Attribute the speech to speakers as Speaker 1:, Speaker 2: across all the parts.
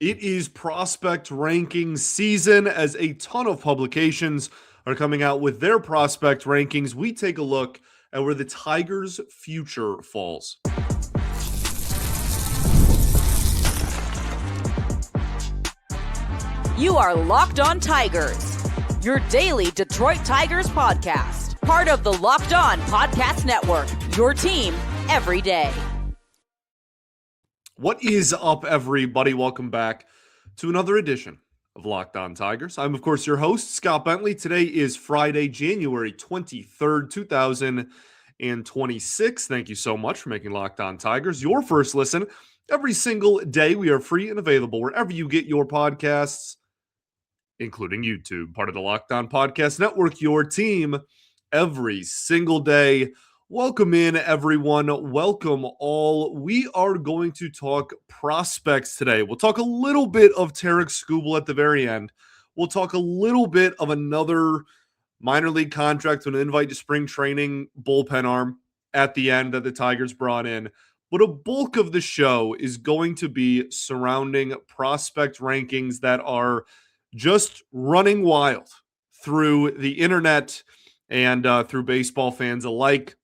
Speaker 1: It is prospect ranking season as a ton of publications are coming out with their prospect rankings. We take a look at where the Tigers' future falls.
Speaker 2: You are Locked On Tigers, your daily Detroit Tigers podcast. Part of the Locked On Podcast Network, your team every day.
Speaker 1: What is up, everybody? Welcome back to another edition of Locked On Tigers. I'm, of course, your host, Scott Bentley. Today is Friday, January 23rd, 2026. Thank you so much for making Locked On Tigers your first listen. Every single day, we are free and available wherever you get your podcasts, including YouTube, part of the Locked On Podcast Network, your team every single day. Welcome in, everyone. Welcome all. We are going to talk prospects today. We'll talk a little bit of Tarik Skubal at the very end. We'll talk a little bit of another minor league contract with an invite to spring training bullpen arm at the end that the Tigers brought in. But a bulk of the show is going to be surrounding prospect rankings that are just running wild through the internet and through baseball fans alike.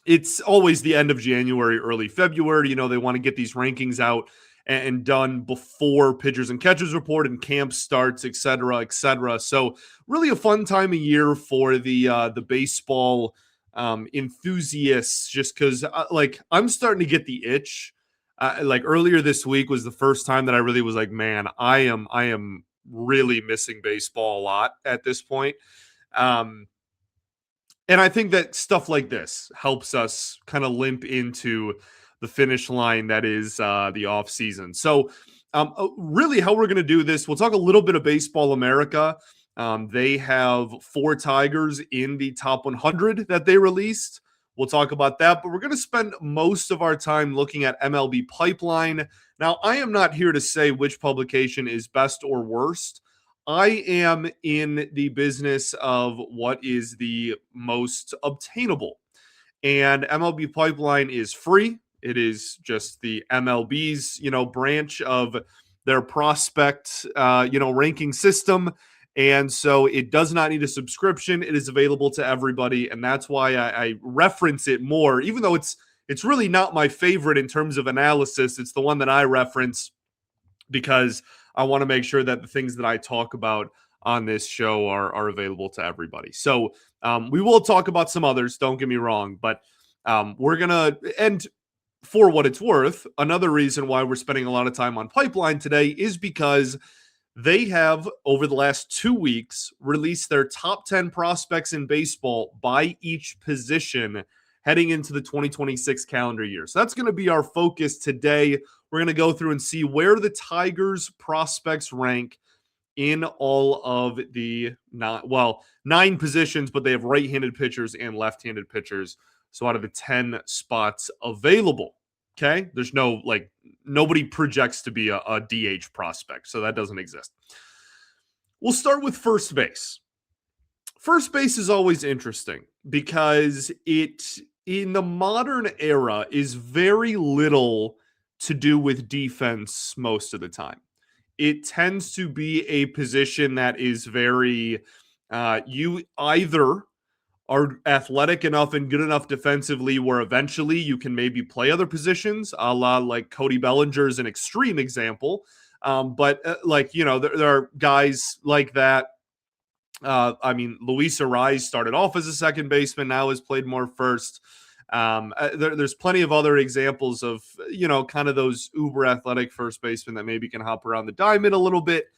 Speaker 1: It's always the end of January, early February. You know, they want to get these rankings out and done before pitchers and catchers report and camp starts, et cetera, et cetera. So really a fun time of year for the baseball enthusiasts, just because I'm starting to get the itch. Like earlier this week was the first time that I really was like, man, I am really missing baseball a lot at this point. And I think that stuff like this helps us kind of limp into the finish line that is the off season. So really how we're going to do this, we'll talk a little bit of Baseball America. They have 4 Tigers in the top 100 that they released. We'll talk about that, but we're going to spend most of our time looking at MLB Pipeline. Now, I am not here to say which publication is best or worst. I am in the business of what is the most obtainable. And MLB Pipeline is free. It is just the MLB's, branch of their prospect, ranking system. And so it does not need a subscription. It is available to everybody. And that's why I reference it more, even though it's really not my favorite in terms of analysis. It's the one that I reference because I want to make sure that the things that I talk about on this show are available to everybody. So we will talk about some others, don't get me wrong, but we're going to, and for what it's worth, another reason why we're spending a lot of time on Pipeline today is because they have, over the last 2 weeks, released their top 10 prospects in baseball by each position heading into the 2026 calendar year. So that's going to be our focus today. We're going to go through and see where the Tigers prospects rank in all of the 9 positions, but they have right-handed pitchers and left-handed pitchers. So out of the 10 spots available, okay, there's nobody projects to be a DH prospect, so that doesn't exist. We'll start with first base. First base is always interesting because it, in the modern era, is very little to do with defense most of the time. It tends to be a position that is very, you either are athletic enough and good enough defensively where eventually you can maybe play other positions, a la like Cody Bellinger is an extreme example. But there are guys like that. Luis Ariz started off as a second baseman, now has played more first. There's plenty of other examples of, kind of those uber athletic first basemen that maybe can hop around the diamond a little bit.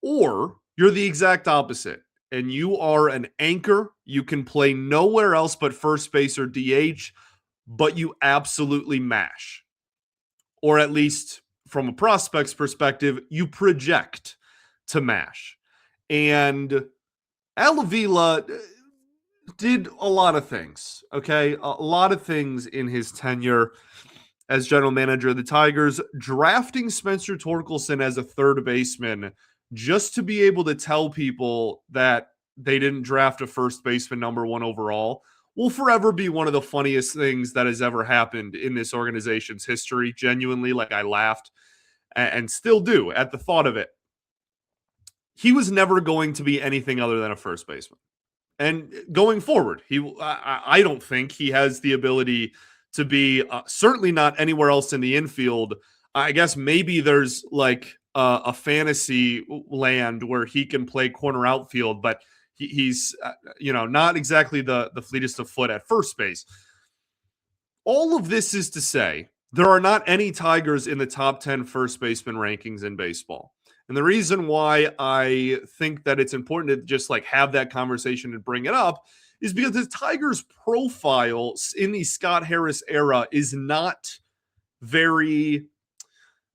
Speaker 1: Or you're the exact opposite and you are an anchor. You can play nowhere else but first base or DH, but you absolutely mash. Or at least from a prospect's perspective, you project to mash. And Al Avila did a lot of things, okay? A lot of things in his tenure as general manager of the Tigers, drafting Spencer Torkelson as a third baseman just to be able to tell people that they didn't draft a first baseman number 1 overall will forever be one of the funniest things that has ever happened in this organization's history. Genuinely, I laughed and still do at the thought of it. He was never going to be anything other than a first baseman. And going forward, I don't think he has the ability to be certainly not anywhere else in the infield. I guess maybe there's like a fantasy land where he can play corner outfield, but he's not exactly the fleetest of foot at first base. All of this is to say there are not any Tigers in the top 10 first baseman rankings in baseball. And the reason why I think that it's important to just like have that conversation and bring it up is because the Tigers' profile in the Scott Harris era is not very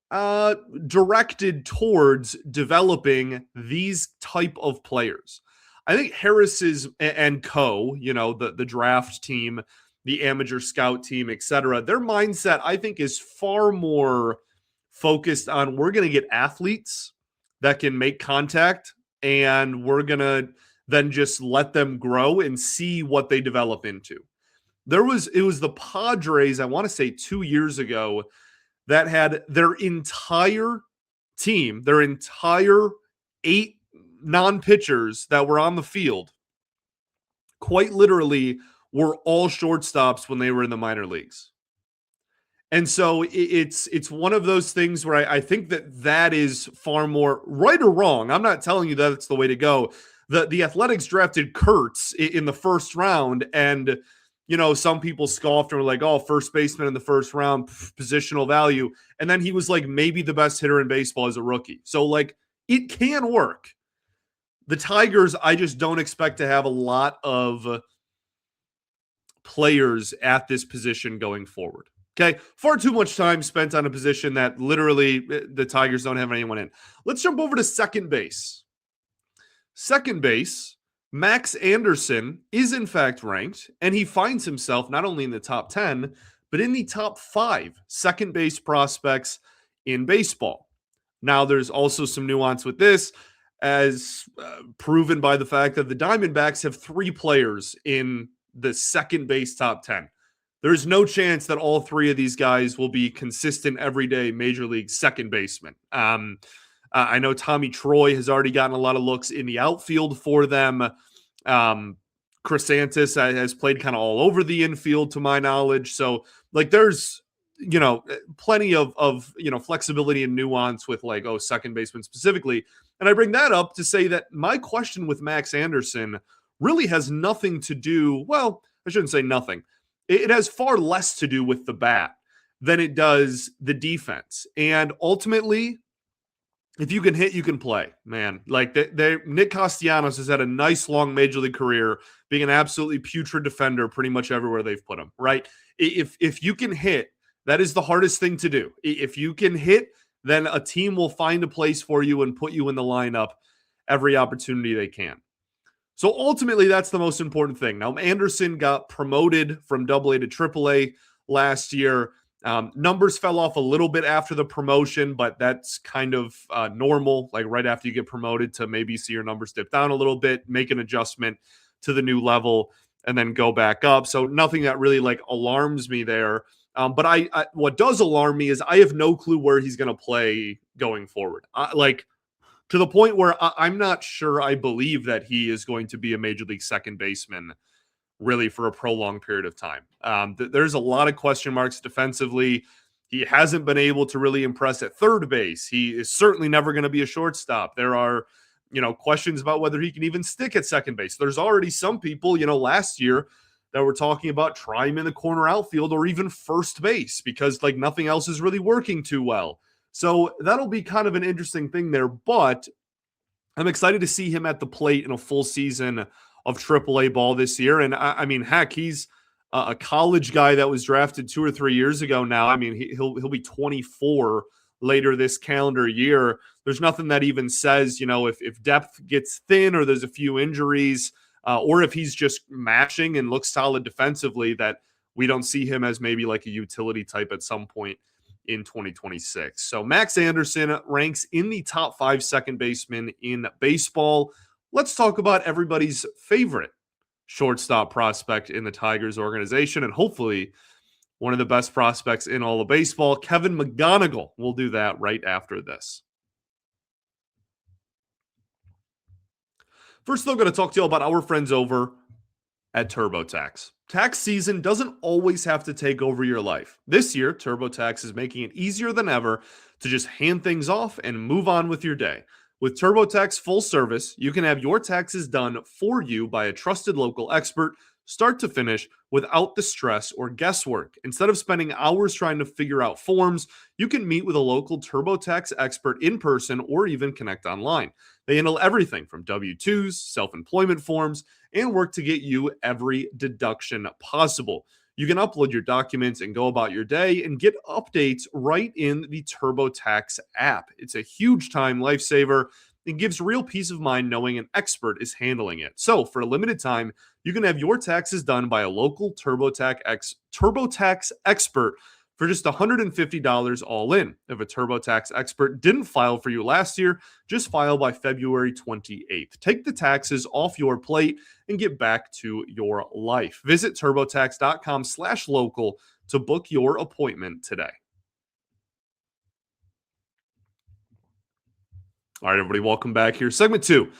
Speaker 1: directed towards developing these type of players. I think Harris's and the draft team, the amateur scout team, etc., their mindset, I think, is far more focused on we're going to get athletes that can make contact, and we're going to then just let them grow and see what they develop into. It was the Padres, I want to say 2 years ago, that had their entire team, their entire 8 non-pitchers that were on the field, quite literally were all shortstops when they were in the minor leagues. And so it's one of those things where I think that is far more right or wrong. I'm not telling you that it's the way to go. The Athletics drafted Kurtz in the first round, and some people scoffed and were like, "Oh, first baseman in the first round, positional value." And then he was like maybe the best hitter in baseball as a rookie. So like it can work. The Tigers, I just don't expect to have a lot of players at this position going forward. Okay, far too much time spent on a position that literally the Tigers don't have anyone in. Let's jump over to second base. Second base, Max Anderson is in fact ranked, and he finds himself not only in the top 10, but in the top 5 second base prospects in baseball. Now, there's also some nuance with this, as proven by the fact that the Diamondbacks have 3 players in the second base top 10. There's no chance that all 3 of these guys will be consistent everyday major league second basemen. I know Tommy Troy has already gotten a lot of looks in the outfield for them. Chrysanthus has played kind of all over the infield to my knowledge. So like there's, plenty of flexibility and nuance with like, second baseman specifically. And I bring that up to say that my question with Max Anderson really has nothing to do. Well, I shouldn't say nothing. It has far less to do with the bat than it does the defense. And ultimately, if you can hit, you can play, man. Like Nick Castellanos has had a nice long major league career being an absolutely putrid defender pretty much everywhere they've put him, right? If you can hit, that is the hardest thing to do. If you can hit, then a team will find a place for you and put you in the lineup every opportunity they can. So ultimately, that's the most important thing. Now, Anderson got promoted from AA to AAA last year. Numbers fell off a little bit after the promotion, but that's kind of normal. Like right after you get promoted to maybe see your numbers dip down a little bit, make an adjustment to the new level, and then go back up. So nothing that really like alarms me there. But I what does alarm me is I have no clue where he's going to play going forward. To the point where I'm not sure I believe that he is going to be a major league second baseman really for a prolonged period of time. There's a lot of question marks defensively. He hasn't been able to really impress at third base. He is certainly never going to be a shortstop. There are, questions about whether he can even stick at second base. There's already some people, last year that were talking about trying him in the corner outfield or even first base because like nothing else is really working too well. So that'll be kind of an interesting thing there, but I'm excited to see him at the plate in a full season of AAA ball this year. And I mean, heck, he's a college guy that was drafted 2 or 3 years ago now. I mean, he'll be 24 later this calendar year. There's nothing that even says, if depth gets thin or there's a few injuries, or if he's just matching and looks solid defensively, that we don't see him as maybe like a utility type at some point in 2026. So Max Anderson ranks in the top 5 second basemen in baseball. Let's talk about everybody's favorite shortstop prospect in the Tigers organization and hopefully one of the best prospects in all of baseball, Kevin McGonigle. We'll do that right after this. First, though, I'm going to talk to you about our friends over at TurboTax. Tax season doesn't always have to take over your life. This year, TurboTax is making it easier than ever to just hand things off and move on with your day. With TurboTax full service, you can have your taxes done for you by a trusted local expert, start to finish, without the stress or guesswork. Instead of spending hours trying to figure out forms, you can meet with a local TurboTax expert in person or even connect online. They handle everything from W-2s, self-employment forms, and work to get you every deduction possible. You can upload your documents and go about your day and get updates right in the TurboTax app. It's a huge time lifesaver and gives real peace of mind knowing an expert is handling it. So, for a limited time, you can have your taxes done by a local TurboTax expert for just $150 all in. If a TurboTax expert didn't file for you last year, just file by February 28th. Take the taxes off your plate and get back to your life. Visit TurboTax.com/local to book your appointment today. All right, everybody, welcome back here. Segment 2.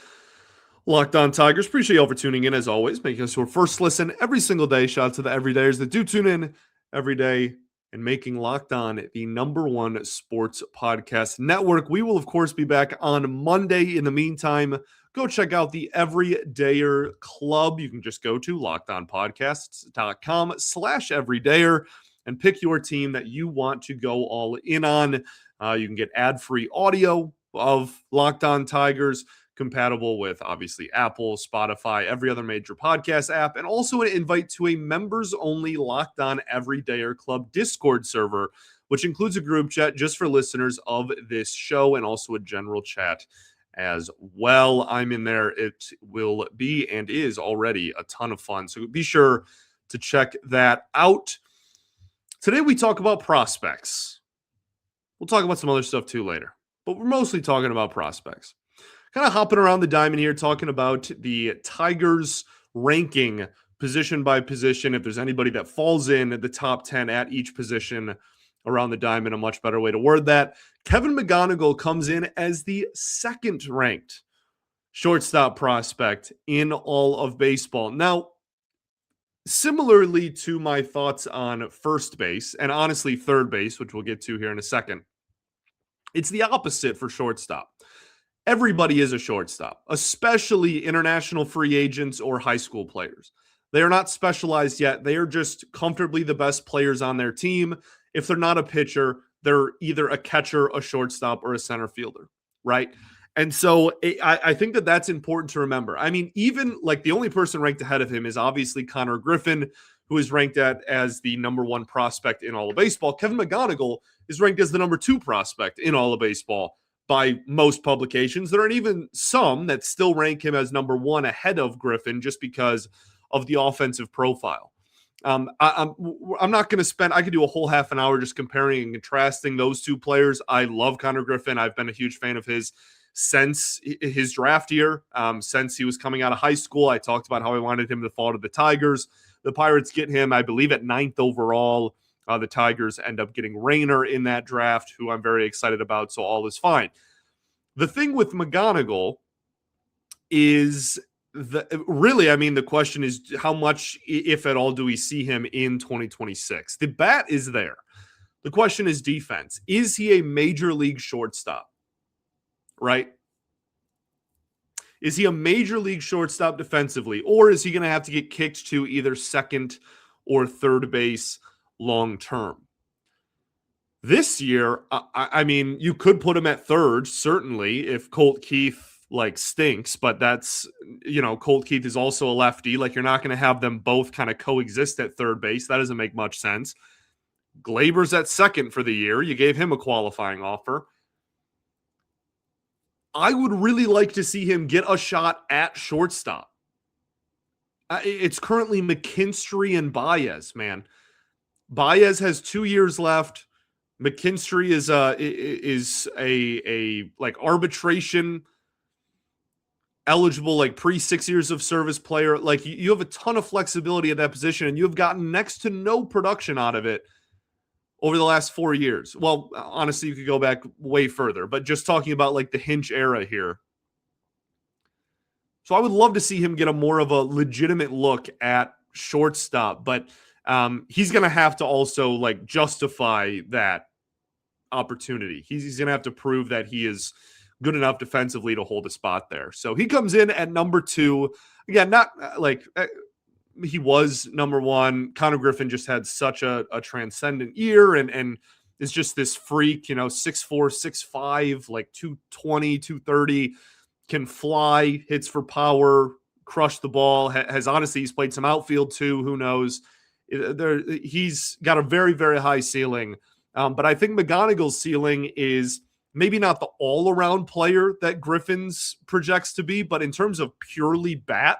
Speaker 1: Locked On Tigers. Appreciate y'all for tuning in as always, making us your first listen every single day. Shout out to the everydayers that do tune in every day and making Locked On the #1 sports podcast network. We will, of course, be back on Monday. In the meantime, go check out the Everydayer Club. You can just go to lockedonpodcasts.com/everydayer and pick your team that you want to go all in on. You can get ad-free audio of Locked On Tigers, compatible with obviously Apple, Spotify, every other major podcast app, and also an invite to a members-only Locked On Everydayer Club Discord server, which includes a group chat just for listeners of this show and also a general chat as well. I'm in there. It will be and is already a ton of fun, so be sure to check that out. Today we talk about prospects. We'll talk about some other stuff too later, but we're mostly talking about prospects. Kind of hopping around the diamond here, talking about the Tigers ranking position by position. If there's anybody that falls in the top 10 at each position around the diamond, a much better way to word that. Kevin McGonigle comes in as the second ranked shortstop prospect in all of baseball. Now, similarly to my thoughts on first base and honestly third base, which we'll get to here in a second, it's the opposite for shortstop. Everybody is a shortstop, especially international free agents or high school players. They are not specialized yet. They are just comfortably the best players on their team. If they're not a pitcher, they're either a catcher, a shortstop, or a center fielder, right? And so I think that that's important to remember. I mean, even like the only person ranked ahead of him is obviously Connor Griffin, who is ranked as the #1 prospect in all of baseball. Kevin McGonigle is ranked as the #2 prospect in all of baseball by most publications. There are even some that still rank him as #1 ahead of Griffin just because of the offensive profile. I'm not going to spend, I could do a whole half an hour just comparing and contrasting those two players. I love Connor Griffin. I've been a huge fan of his since his draft year, since he was coming out of high school. I talked about how I wanted him to fall to the Tigers. The Pirates get him, I believe, at 9th overall. The Tigers end up getting Rayner in that draft, who I'm very excited about, so all is fine. The thing with McGonigle is the question is how much, if at all, do we see him in 2026? The bat is there. The question is defense. Is he a major league shortstop? Right? Is he a major league shortstop defensively, or is he going to have to get kicked to either second or third base long term? This year, I mean, you could put him at third, certainly, if Colt Keith stinks, but that's, Colt Keith is also a lefty. You're not going to have them both kind of coexist at third base. That doesn't make much sense. Glaber's at second for the year. You gave him a qualifying offer. I would really like to see him get a shot at shortstop. It's currently McKinstry and Baez, man. Baez has 2 years left. McKinstry is a arbitration eligible, like pre 6 years of service player. Like you have a ton of flexibility at that position, and you have gotten next to no production out of it over the last 4 years. Well, honestly, you could go back way further, but just talking about like the Hinch era here. So I would love to see him get a more of a legitimate look at shortstop, but he's going to have to also like justify that opportunity. He's going to have to prove that he is good enough defensively to hold a spot there. So he comes in at number 2. Again, not like he was number 1. Connor Griffin just had such a transcendent year and is just this freak, 6'4", 6'5", like 220, 230, can fly, hits for power, crush the ball, he's played some outfield too, who knows. He's got a very, very high ceiling. But I think McGonigle's ceiling is maybe not the all-around player that Griffin's projects to be, but in terms of purely bat,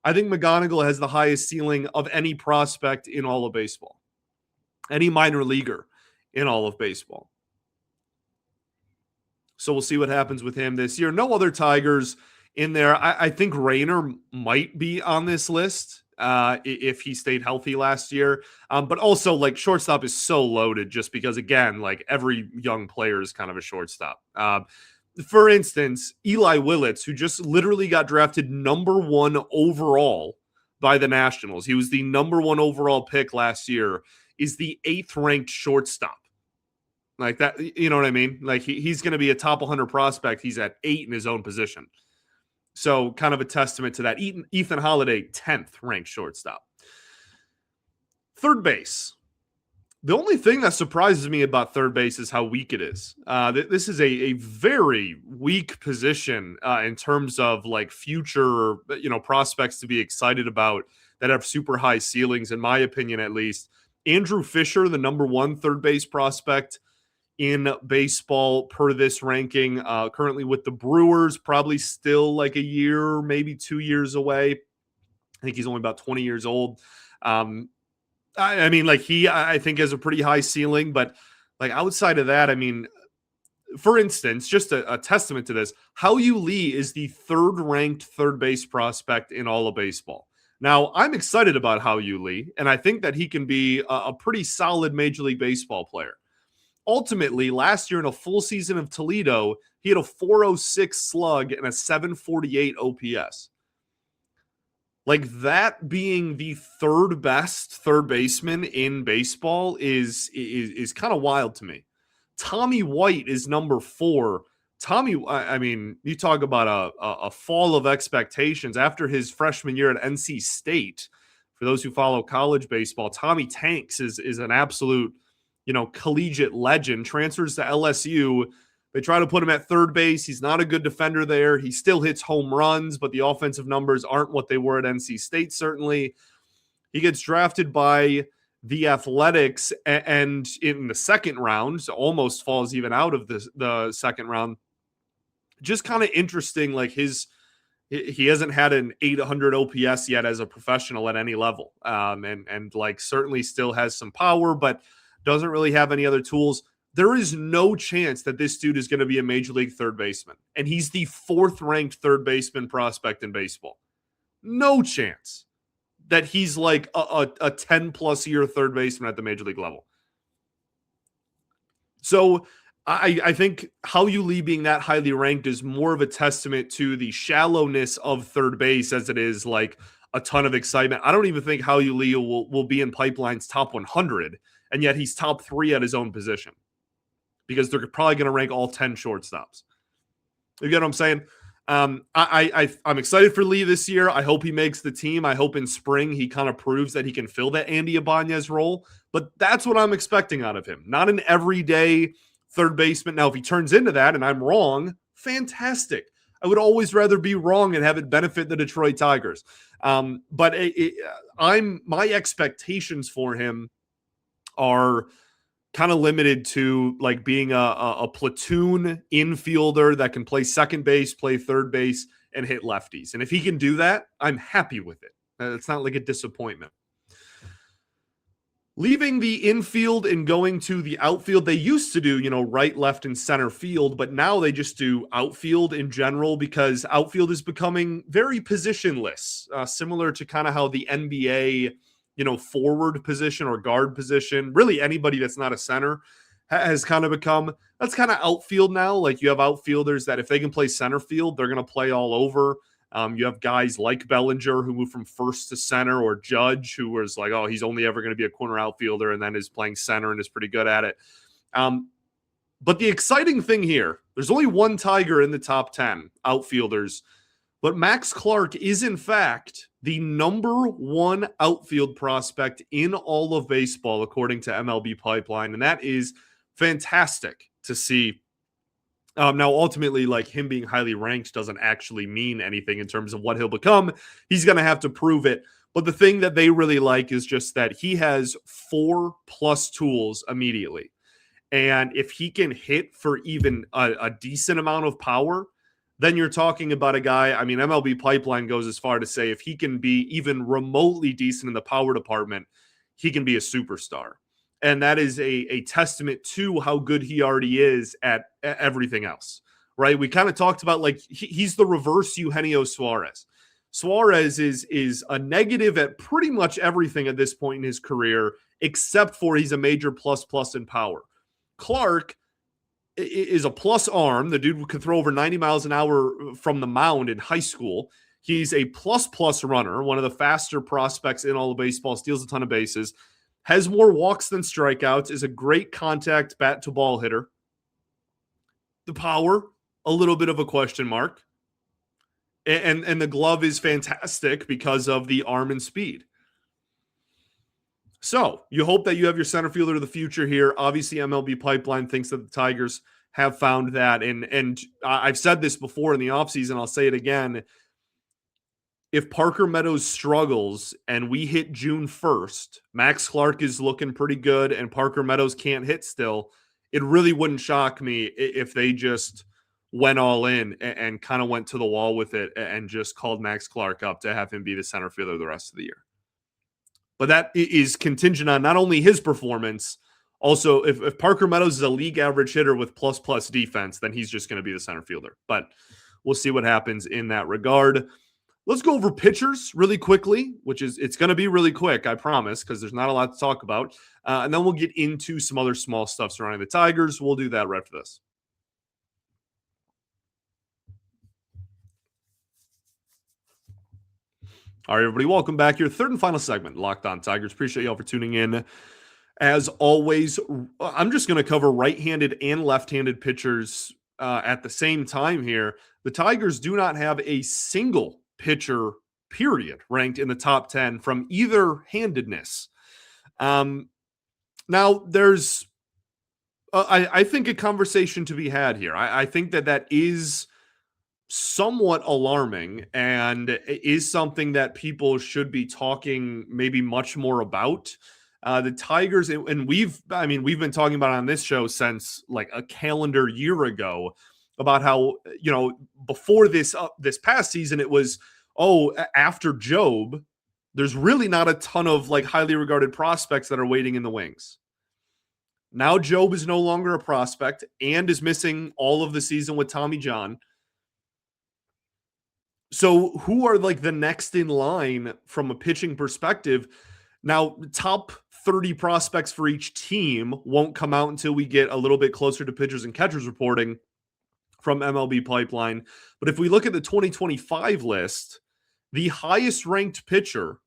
Speaker 1: I think McGonigle has the highest ceiling of any prospect in all of baseball, any minor leaguer in all of baseball. So we'll see what happens with him this year. No other Tigers in there. I think Rayner might be on this list if he stayed healthy last year. But also, like, shortstop is so loaded just because, again, like, every young player is kind of a shortstop. For instance, Eli Willits, who just literally got drafted number 1 overall by the Nationals. He was the number 1 overall pick last year, is the 8th ranked shortstop. Like that, you know what I mean? Like he's going to be a top 100 prospect. He's at 8 in his own position. So kind of a testament to that. Ethan Holiday, 10th ranked shortstop. Third base. The only thing that surprises me about third base is how weak it is. This is a very weak position in terms of like future, prospects to be excited about that have super high ceilings, in my opinion, at least. Andrew Fisher, the number 1 third base prospect in baseball per this ranking, currently with the Brewers, probably still like a year, maybe 2 years away. I think he's only about 20 years old. I mean, like I think has a pretty high ceiling, but like outside of that, I mean, for instance, just a testament to this, Hao-Yu Lee is the 3rd ranked third base prospect in all of baseball. Now, I'm excited about Hao-Yu Lee, and I think that he can be a pretty solid Major League Baseball player. Ultimately, last year in a full season of Toledo, he had a 406 slug and a 748 OPS. Like that being the 3rd best third baseman in baseball is kind of wild to me. Tommy White is number 4. Tommy, I mean, you talk about a fall of expectations after his freshman year at NC State. For those who follow college baseball, Tommy Tanks is an absolute, collegiate legend. Transfers to LSU. They try to put him at third base. He's not a good defender there. He still hits home runs, but the offensive numbers aren't what they were at NC State, certainly. He gets drafted by the Athletics and in the 2nd round, so almost falls even out of the 2nd round. Just kind of interesting, like he hasn't had an 800 OPS yet as a professional at any level. And like certainly still has some power, but doesn't really have any other tools. There is no chance that this dude is going to be a Major League third baseman. And he's the 4th ranked third baseman prospect in baseball. No chance that he's like a 10+ year third baseman at the Major League level. So I think Hao-Yu Lee being that highly ranked is more of a testament to the shallowness of third base as it is like a ton of excitement. I don't even think Hao-Yu Lee will be in Pipeline's top 100, and yet he's top 3 at his own position because they're probably going to rank all 10 shortstops. You get what I'm saying? I'm excited for Lee this year. I hope he makes the team. I hope in spring he kind of proves that he can fill that Andy Ibanez role, but that's what I'm expecting out of him. Not an everyday third baseman. Now, if he turns into that and I'm wrong, fantastic. I would always rather be wrong and have it benefit the Detroit Tigers. But my expectations for him are kind of limited to like being a platoon infielder that can play second base, play third base, and hit lefties. And if he can do that, I'm happy with it. It's not like a disappointment. Leaving the infield and going to the outfield, they used to do, right, left, and center field, but now they just do outfield in general because outfield is becoming very positionless, similar to kind of how the NBA, forward position or guard position, really anybody that's not a center has kind of become. That's kind of outfield now. Like you have outfielders that if they can play center field, they're going to play all over. You have guys like Bellinger who moved from first to center, or Judge who was like, oh, he's only ever going to be a corner outfielder and then is playing center and is pretty good at it. But the exciting thing here, there's only one Tiger in the top 10 outfielders, but Max Clark is in fact the number one outfield prospect in all of baseball, according to MLB Pipeline. And that is fantastic to see. Now, ultimately, like him being highly ranked doesn't actually mean anything in terms of what he'll become. He's going to have to prove it. But the thing that they really like is just that he has 4+ tools immediately. And if he can hit for even a decent amount of power, then you're talking about a guy. I mean, MLB Pipeline goes as far to say if he can be even remotely decent in the power department, he can be a superstar. And that is a testament to how good he already is at everything else, right? We kind of talked about like he's the reverse Eugenio Suarez. Suarez is a negative at pretty much everything at this point in his career, except for he's a major plus in power. Clark is a plus arm. The dude could throw over 90 miles an hour from the mound in high school. He's a plus runner, one of the faster prospects in all of baseball, steals a ton of bases. Has more walks than strikeouts, is a great contact bat-to-ball hitter. The power, a little bit of a question mark. And the glove is fantastic because of the arm and speed. So you hope that you have your center fielder of the future here. Obviously, MLB Pipeline thinks that the Tigers have found that. And I've said this before in the offseason, I'll say it again. If Parker Meadows struggles and we hit June 1st, Max Clark is looking pretty good and Parker Meadows can't hit still, it really wouldn't shock me if they just went all in and kind of went to the wall with it and just called Max Clark up to have him be the center fielder the rest of the year. But that is contingent on not only his performance, also if Parker Meadows is a league average hitter with plus defense, then he's just going to be the center fielder. But we'll see what happens in that regard. Let's go over pitchers really quickly, it's going to be really quick, I promise, because there's not a lot to talk about. And then we'll get into some other small stuff surrounding the Tigers. We'll do that right after this. All right, everybody, welcome back. Your third and final segment, Locked On Tigers. Appreciate y'all for tuning in. As always, I'm just going to cover right-handed and left-handed pitchers at the same time here. The Tigers do not have a single pitcher, period, ranked in the top 10 from either handedness. Now, there's, I think, a conversation to be had here. I think that is somewhat alarming and is something that people should be talking maybe much more about. The Tigers, and we've been talking about it on this show since like a calendar year ago about how, before this past season, it was, after Job, there's really not a ton of like highly regarded prospects that are waiting in the wings. Now Job is no longer a prospect and is missing all of the season with Tommy John. So who are like the next in line from a pitching perspective? Now, top 30 prospects for each team won't come out until we get a little bit closer to pitchers and catchers reporting from MLB Pipeline. But if we look at the 2025 list, the highest ranked pitcher,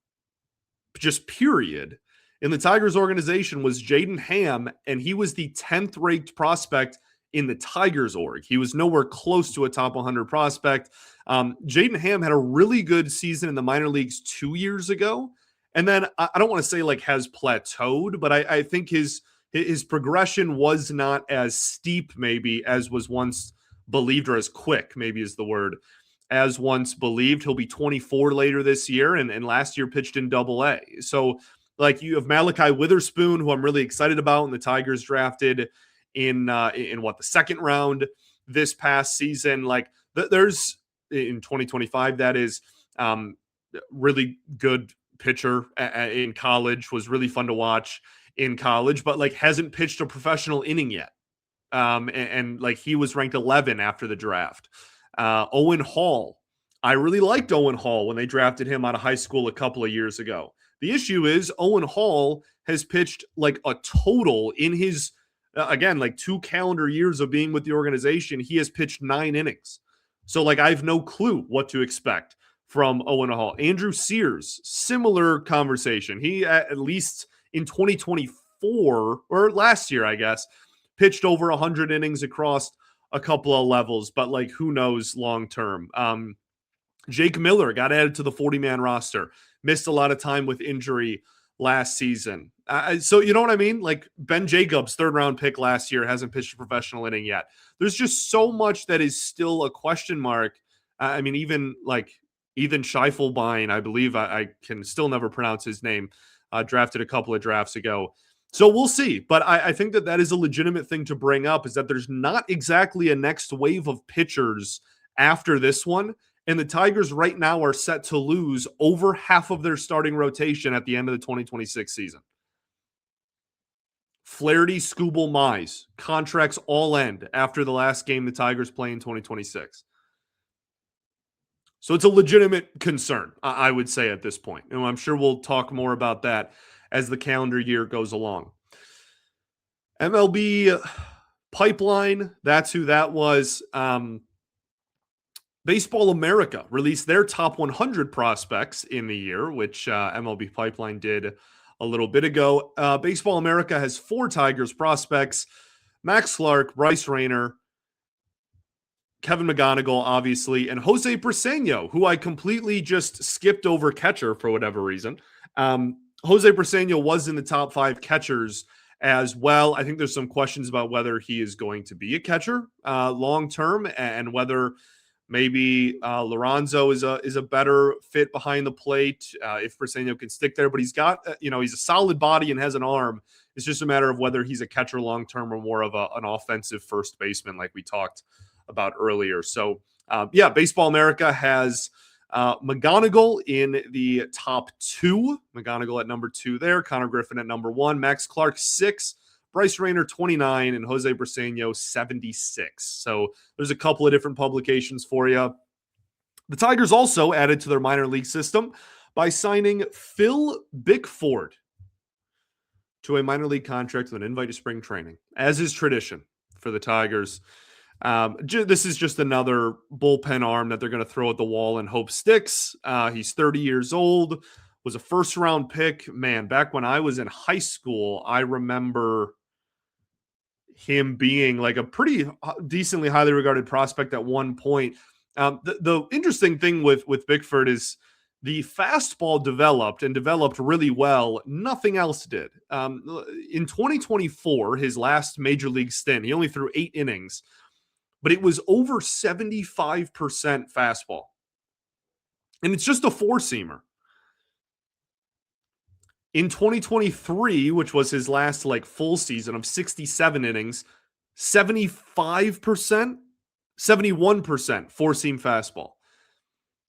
Speaker 1: just period, in the Tigers organization was Jaden Ham, and he was the 10th ranked prospect in the Tigers org. He was nowhere close to a top 100 prospect. Jaden Ham had a really good season in the minor leagues 2 years ago. And then I don't want to say like has plateaued, but I think his progression was not as steep maybe as was once believed, or as quick maybe is the word, as once believed. He'll be 24 later this year, and last year pitched in Double-A. So like you have Malachi Witherspoon, who I'm really excited about, and the Tigers drafted in the second round this past season. Like there's in 2025, that is really good pitcher in college, was really fun to watch in college, but like hasn't pitched a professional inning yet. And like he was ranked 11 after the draft. Owen Hall. I really liked Owen Hall when they drafted him out of high school a couple of years ago. The issue is Owen Hall has pitched like a total in his, again, like 2 calendar years of being with the organization. He has pitched 9 innings. So like I have no clue what to expect from Owen Hall. Andrew Sears, similar conversation. He at least in 2024 or last year, I guess, pitched over 100 innings across a couple of levels, but like who knows long term. Jake Miller got added to the 40-man roster, missed a lot of time with injury last season. So you know what I mean? Like Ben Jacobs, 3rd-round pick last year, hasn't pitched a professional inning yet. There's just so much that is still a question mark. I mean, even like Ethan Scheifelbein, I believe I can still never pronounce his name, drafted a couple of drafts ago. So we'll see. But I think that is a legitimate thing to bring up, is that there's not exactly a next wave of pitchers after this one. And the Tigers right now are set to lose over half of their starting rotation at the end of the 2026 season. Flaherty, Skubal, Mize, contracts all end after the last game the Tigers play in 2026. So it's a legitimate concern, I would say, at this point. And I'm sure we'll talk more about that as the calendar year goes along. MLB Pipeline, that's who that was. Baseball America released their top 100 prospects in the year, which MLB Pipeline did a little bit ago. Baseball America has 4 Tigers prospects: Max Clark, Bryce Rayner, Kevin McGonigle, obviously, and Jose Briseno, who I completely just skipped over catcher for whatever reason. Jose Briseno was in the top 5 catchers as well. I think there's some questions about whether he is going to be a catcher long-term, and whether maybe Lorenzo is a better fit behind the plate if Briceno can stick there. But he's got, he's a solid body and has an arm. It's just a matter of whether he's a catcher long-term or more of an offensive first baseman like we talked about earlier. So, Baseball America has McGonigle in the top 2. McGonigle at number 2 there. Connor Griffin at number 1. Max Clark, 6. Bryce Rayner, 29, and Jose Briseno, 76. So there's a couple of different publications for you. The Tigers also added to their minor league system by signing Phil Bickford to a minor league contract with an invite to spring training, as is tradition for the Tigers. This is just another bullpen arm that they're going to throw at the wall and hope sticks. He's 30 years old, was a first-round pick. Man, back when I was in high school, I remember him being like a pretty decently highly regarded prospect at one point. The interesting thing with Bickford is the fastball developed really well. Nothing else did. In 2024, his last major league stint, he only threw 8 innings, but it was over 75% fastball. And it's just a 4-seamer. In 2023, which was his last full season of 67 innings, 75%, 71% 4-seam fastball.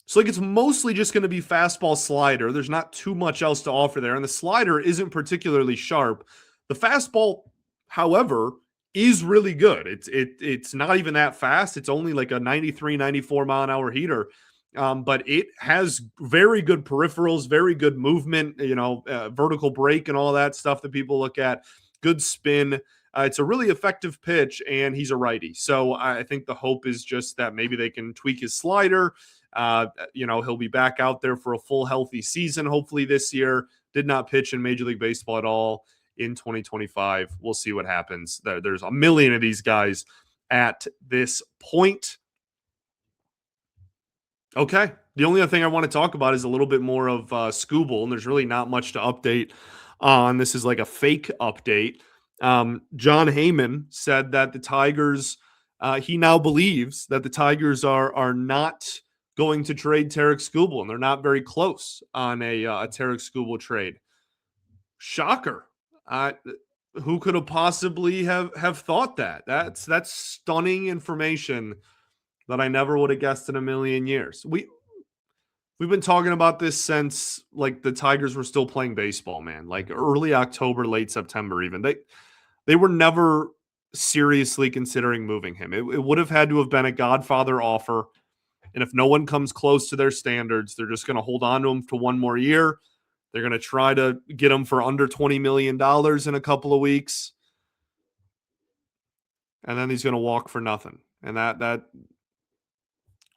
Speaker 1: So it's mostly just going to be fastball slider. There's not too much else to offer there. And the slider isn't particularly sharp. The fastball, however, is really good. It's not even that fast. It's only like a 93, 94 mile an hour heater. But it has very good peripherals, very good movement, vertical break and all that stuff that people look at. Good spin. It's a really effective pitch, and he's a righty. So I think the hope is just that maybe they can tweak his slider. He'll be back out there for a full healthy season, hopefully this year. Did not pitch in Major League Baseball at all in 2025. We'll see what happens. There's a million of these guys at this point. Okay. The only other thing I want to talk about is a little bit more of Skubal, and there's really not much to update on. This is like a fake update. John Heyman said that the Tigers, he now believes that the Tigers are not going to trade Tarik Skubal, and they're not very close on a Tarik Skubal trade. Shocker. Who could have possibly have thought that? That's stunning information that I never would have guessed in a million years. We've been talking about this since like the Tigers were still playing baseball, man. Like early October, late September, even. They were never seriously considering moving him. It would have had to have been a Godfather offer. And if no one comes close to their standards, they're just going to hold on to him for one more year. They're going to try to get him for under $20 million in a couple of weeks. And then he's going to walk for nothing. And that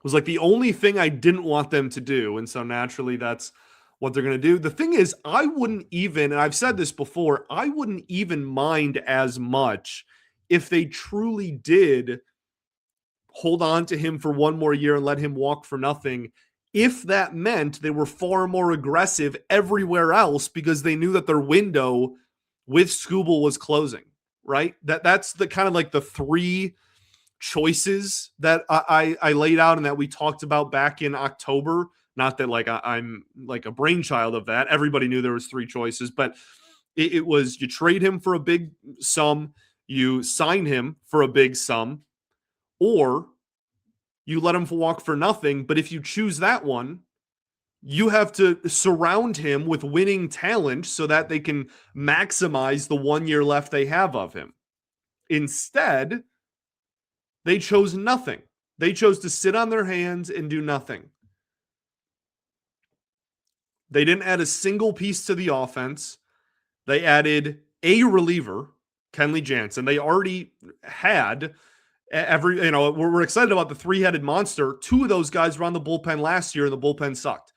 Speaker 1: was like the only thing I didn't want them to do. And so naturally, that's what they're going to do. The thing is, I wouldn't even, and I've said this before, I wouldn't even mind as much if they truly did hold on to him for one more year and let him walk for nothing, if that meant they were far more aggressive everywhere else because they knew that their window with Skubal was closing, right? That's the kind of like the three choices that I laid out and that we talked about back in October. Not that like I'm like a brainchild of that. Everybody knew there was three choices, but it was you trade him for a big sum, you sign him for a big sum, or you let him walk for nothing. But if you choose that one, you have to surround him with winning talent so that they can maximize the 1 year left they have of him. Instead, they chose nothing. They chose to sit on their hands and do nothing. They didn't add a single piece to the offense. They added a reliever, Kenley Jansen. They already had we're excited about the three-headed monster. Two of those guys were on the bullpen last year, and the bullpen sucked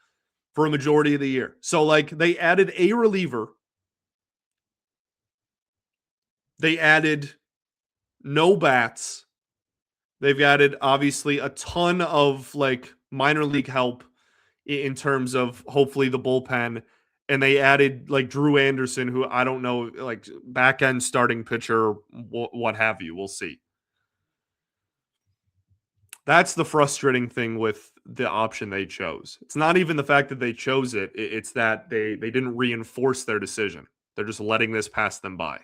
Speaker 1: for a majority of the year. So, like, they added a reliever. They added no bats. They've added, obviously, a ton of, like, minor league help in terms of, hopefully, the bullpen. And they added, like, Drew Anderson, who I don't know, like, back-end starting pitcher, what have you. We'll see. That's the frustrating thing with the option they chose. It's not even the fact that they chose it. It's that they didn't reinforce their decision. They're just letting this pass them by.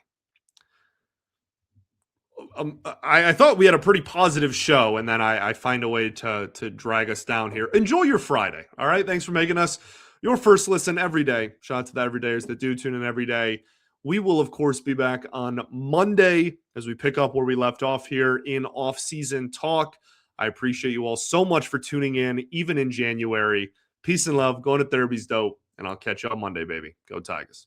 Speaker 1: I thought we had a pretty positive show, and then I find a way to drag us down here. Enjoy your Friday, all right? Thanks for making us your first listen every day. Shout out to the everydayers that do tune in every day. We will, of course, be back on Monday as we pick up where we left off here in off-season talk. I appreciate you all so much for tuning in, even in January. Peace and love. Going to therapy's dope, and I'll catch you on Monday, baby. Go Tigers.